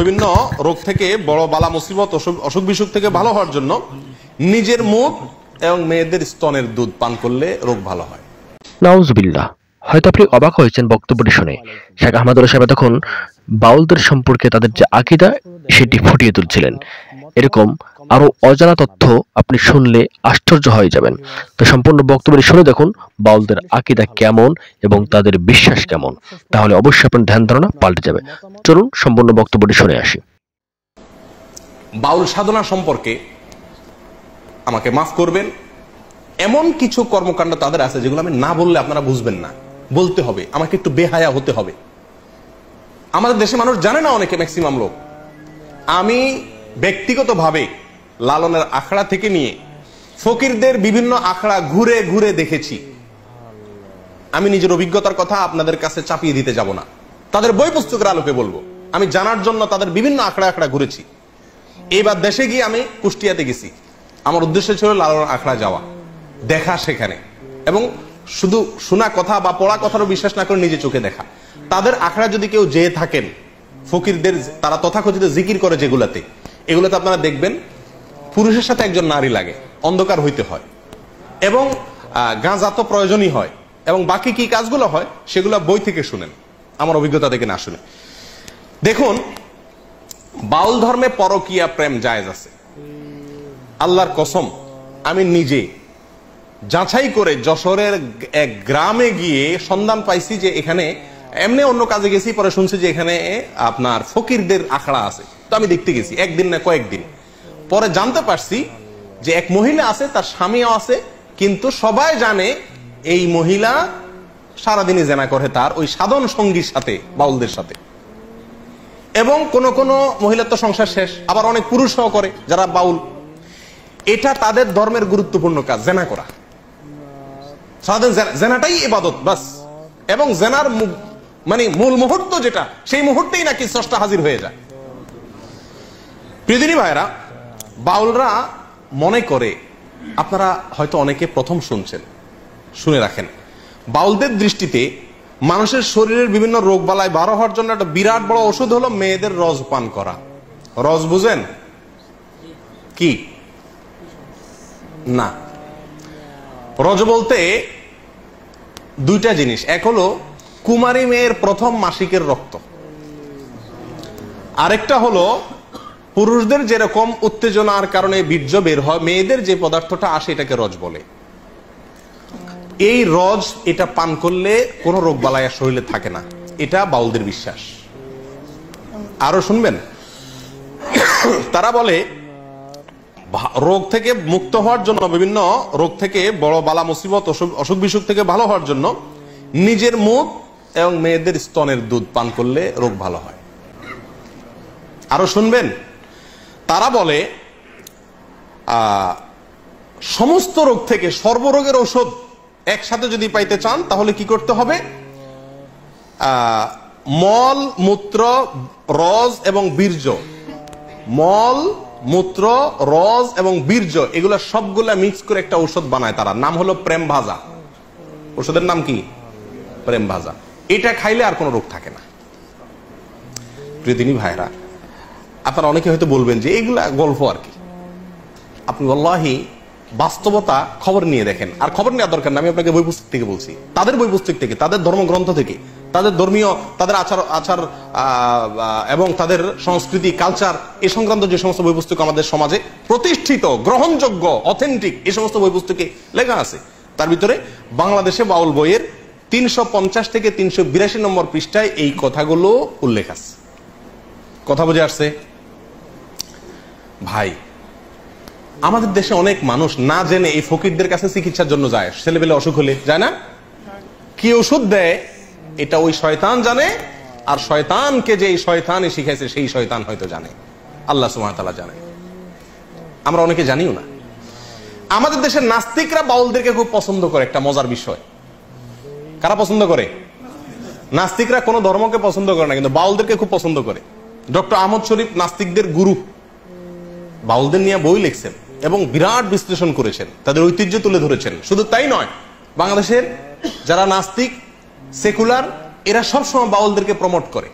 বিভিন্ন রোগ থেকে, বড় বালা মুসিবত, অসুখ বিসুখ থেকে ভালো হওয়ার জন্য নিজের মুখ এবং মেয়েদের স্তনের দুধ পান করলে রোগ ভালো হয়। নাউজুবিল্লাহ। হয়তো আপনি অবাক হয়েছেন বক্তব্যটি শুনে। শেখ আহমদুল্লাহ সাহেব তখন বাউলদের সম্পর্কে তাদের যে আকীদা সেটি ফুটিয়ে তুলছিলেন। এরকম আরো অজানা তথ্য আপনি শুনলে আশ্চর্য হয়ে যাবেন। তো সম্পূর্ণ বক্তব্যটি শুনে দেখুন বাউলদের আকীদা কেমন এবং তাদের বিশ্বাস কেমন, তাহলে অবশ্যই আপনার ধ্যান ধারণা পাল্টে যাবে। চলুন সম্পূর্ণ বক্তব্যটি শুনে আসি। বাউল সাধনা সম্পর্কে আমাকে মাফ করবেন, এমন কিছু কর্মকাণ্ড তাদের আছে যেগুলো আমি না বললে আপনারা বুঝবেন না, বলতে হবে, আমাকে একটু বেহায়া হতে হবে। আমাদের দেশে মানুষ জানে না, অনেকে, ম্যাক্সিমাম লোক। আমি ব্যক্তিগতভাবে লালনের আখড়া থেকে নিয়ে ফকিরদের বিভিন্ন আখড়া ঘুরে ঘুরে দেখেছি। আমি নিজের অভিজ্ঞতার কথা আপনাদের কাছে চাপিয়ে দিতে যাব না, তাদের বই পুস্তকের আলোকে বলবো। আমি জানার জন্য তাদের বিভিন্ন আখড়া আখড়া ঘুরেছি। এইবার দেশে গিয়ে আমি কুষ্টিয়াতে গেছি। আমার উদ্দেশ্য ছিল লালনের আখড়া যাওয়া, দেখা সেখানে, এবং শুধু শোনা কথা বা পড়া কথারও বিশ্বাস না করে নিজে চোখে দেখা। তাদের আখড়া যদি কেউ যেয়ে থাকেন, ফকিরদের তারা তথাকথিত জিকির করে যেগুলাতে, এগুলোতে আপনারা দেখবেন পুরুষের সাথে একজন নারী লাগে, অন্ধকার হইতে হয়, এবং গাঁজা তো প্রয়োজনই হয়, এবং বাকি কি কাজগুলো হয় সেগুলো বই থেকে শুনেন, আমার অভিজ্ঞতা থেকে না শুনে। দেখুন, বাউল ধর্মে পরকীয়া প্রেম জায়েজ আছে। আল্লাহর কসম, আমি নিজে যাচাই করে যশোরের এক গ্রামে গিয়ে সন্ধান পাইছি যে এখানে, এমনি অন্য কাজে গেছি, পরে শুনছি যে এখানে আপনার ফকিরদের আখড়া আছে। তো আমি দেখতে গেছি, একদিন না কয়েকদিন পরে জানতে পারছি যে এক মহিলা আছে, তার স্বামীও আছে, কিন্তু সবাই জানে এই মহিলা সারাদিনই জেনা করে তার ওই সাধন সঙ্গীর সাথে, বাউলদের সাথে। এবং কোন কোন মহিলার তো সংসার শেষ, আবার অনেক পুরুষও করে যারা বাউল। এটা তাদের ধর্মের গুরুত্বপূর্ণ কাজ, জেনা করা। সারাদিন জেনাটাই ইবাদত বাস। এবং জেনার মানে মূল মুহূর্ত যেটা, সেই মুহূর্তেই নাকি স্রষ্টা হাজির হয়ে যায়। প্রিয়দিনী ভাইরা, বাউলরা মনে করে, আপনারা হয়তো অনেকে প্রথম শুনছেন, শুনে রাখেন, বাউলদের দৃষ্টিতে মানুষের শরীরের বিভিন্ন রোগ বালাই বারো হওয়ার জন্য একটা বিরাট বড় ওষুধ হলো মেয়েদের রজ পান করা। রজ বুঝেন কি? না, রজ বলতে দুইটা জিনিস। এক হলো কুমারী মেয়ের প্রথম মাসিকের রক্ত, আরেকটা হলো পুরুষদের যেরকম উত্তেজনার কারণে বীর্য বের হয়, মেয়েদের যে পদার্থটা আসে এটাকে রজ বলে। এই রজ, এটা পান করলে কোনো রোগ বালাই শরীরে থাকে না, এটা বাউলদের বিশ্বাস। আরো শুনবেন, তারা বলে রোগ থেকে মুক্ত হওয়ার জন্য, বিভিন্ন রোগ থেকে, বড় বালা মুসিবত, অসুখ বিসুখ থেকে ভালো হওয়ার জন্য নিজের মুখ এবং মেয়েদের স্তনের দুধ পান করলে রোগ ভালো হয়। আরো শুনবেন, তারা বলে সমস্ত রোগ থেকে সর্বরোগের ঔষধ একসাথে যদি পাইতে চান তাহলে কি করতে হবে? মল, মূত্র, রজ এবং বীর্য, মল, মূত্র, রজ এবং বীর্য, এগুলা সবগুলা মিক্স করে একটা ঔষধ বানায় তারা, নাম হলো প্রেম ভাজা। ওষুধের নাম কি? প্রেম ভাজা। এটা খাইলে আর কোনো রোগ থাকে না। প্রিয়দিনী ভাইরা, আপনারা অনেকে হয়তো বলবেন যে এগুলা গল্প আর কি। আপনি ওয়াল্লাহি বাস্তবতা খবর নিয়ে দেখেন, আর খবর নেওয়ার দরকার না, আমি আপনাকে বই পুস্তক থেকে বলছি, তাদের বই পুস্তক থেকে, তাদের ধর্মগ্রন্থ থেকে, তাদের ধর্মীয়, তাদের আচার এবং তাদের সংস্কৃতি, কালচার, এই সংক্রান্ত যে সমস্ত বই পুস্তক আমাদের সমাজে প্রতিষ্ঠিত, গ্রহণযোগ্য, অথেন্টিক, এই সমস্ত বই পুস্তকে লেখা আছে। তার ভিতরে বাংলাদেশে বাউল বইয়ের 350 থেকে 382 নম্বর পৃষ্ঠায় এই কথাগুলো উল্লেখ আছে। কথা বুঝে আসছে ভাই? আমাদের দেশে অনেক মানুষ না জেনে এই ফকিরদের কাছে চিকিৎসার জন্য যায়, ছেলেবেলে অসুখ হলে যায় না, কি ওষুধ দেয় এটা ওই শয়তান জানে, আর শয়তানকে যে এই শয়তানে শিখাইছে সেই শয়তান হয়তো জানে, আল্লাহ সুবহানাহু ওয়া তাআলা জানে, আমরা অনেকে জানিও না। আমাদের দেশের নাস্তিকরা বাউলদেরকে খুব পছন্দ করে, একটা মজার বিষয়। কারা পছন্দ করে? নাস্তিকরা কোনো ধর্মকে পছন্দ করে না, কিন্তু বাউলদেরকে খুব পছন্দ করে। ডক্টর আহমদ শরীফ নাস্তিকদের গুরু, বাউলদের নিয়ে বই লিখছেন এবং বিরাট বিশ্লেষণ করেছেন, তাদের ঐতিহ্য তুলে ধরেছেন। শুধু তাই নয়, বাংলাদেশের যারা নাস্তিক, সেকুলার, এরা সবসময় বাউলদেরকে প্রমোট করে।